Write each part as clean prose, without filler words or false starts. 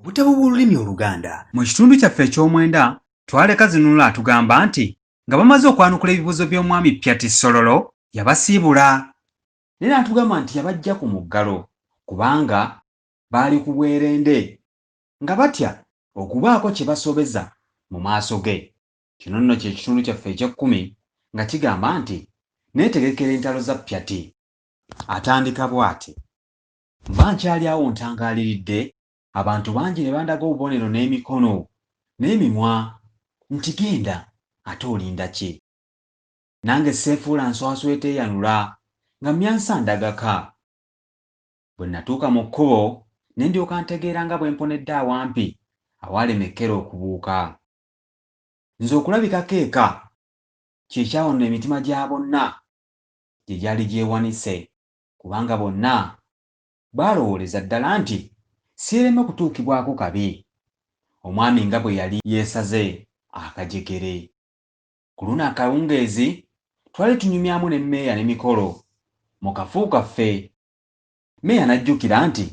Obutabo bw'olulimi Oluganda. Mu kitundu kyaffe eky'omwenda twaleka zinunula atugamba nti nga bamaze okwanukula ebibuuzo by'omwami Pyati Sololo yabasiibula. Naye n'atugamba nti yabajja ku muggalo kubanga baali ku bwerende nga batya okubaako kye basobeza mu maaso ge. Kino nno kye kitundu kyaffe eky'ekkumi nga kigamba nti neetegekera entalo za Pyati. Atandika bw'ati: mba nkyali awo ntangaaliridde, abantu bangi ne bandaga obubonero n'emikono n'emimwa nti genda ate olinda ki? Nange seefuula nswasweta eyanula nga mmyansa ndagaka. Bwe natuuka mu kkubo ne ndyoka ntegeera nga bwe mponedde awampi awaalema ekkere okubuuka. Nze okulabikako eka kyekyawonona emitima gya bonna gye gyali gyewanise, kubanga bonna baalowooleza ddala nti sireme kutuukibwako kabi omwami nga bwe yali yeesaze akajegere. Ku luno akawungeezi twali tunyumyamu ne mmeeya ne mikolo mu kafu kaffe. Mmeeya n'ajjukira nti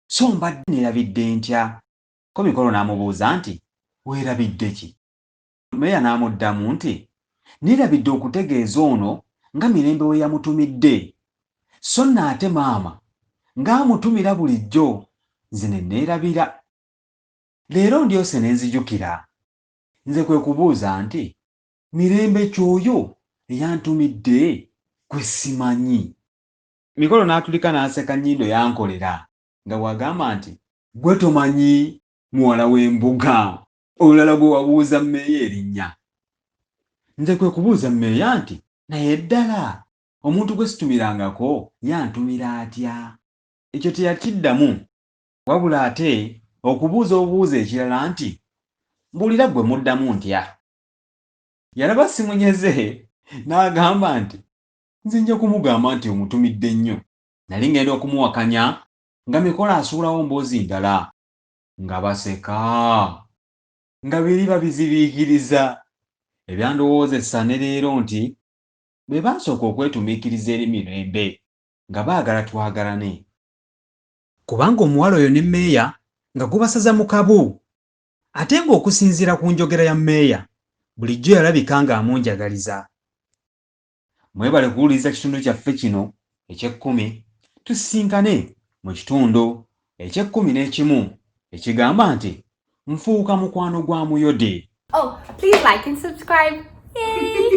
so mbadde neerabidde ntya? Ko Mikolo n'amubuuza nti weerabidde ki? Mmeeya n'amuddamu nti neerabidde okutegeeza ono nga Mirembe we yamutumidde, so nno ate maama ng'amutumira bulijjo nze ne neerabira. Leero ndyose ne nzijukira. Nze kwe kubuuza nti Mirembe ky'oyo eyantumidde gwe simanyi? Mikolo n'atulika n'aseka nnyindo yankolera nga bw'agamba nti gwe tomanyi muwala w'embuga olulala gwe wabuuza mmeeya erinnya. Nze kwe kubuuza mmeeya nti naye ddala omuntu gwe situmirangako yantumira atya? Ekyo teyakiddamu, wabula ate okubuuza obubuuza ekirala nti mbuulira gwe muddamu ntya? Yalaba simunyeze n'agamba nti nze nja kumugamba nti omutumidde nnyo. Nali ngenda okumuwakanya nga Mikolo asuulawo mboozi ndala nga baseka nga biri babizibiikiriza. Ebyandowoozesa ne leero nti be baasooka okwetumiikiriza eri Mirembe nga baagala twagalane. Kubanga omuwala oyo ne mmeeya nga gubasaza mu kabu, ate ng'okusinziira ku njogera ya mmeeya bulijjo yalabika ng'amunjagaliza. Mwebale kuwuliriza kitundu kyaffe kino eky'ekkumi. Tusisinkane mu kitundu eky'ekkumi n'ekimu ekigamba nti nfuuka mukwano gwa Muyode. Oh, please like and subscribe. Yay!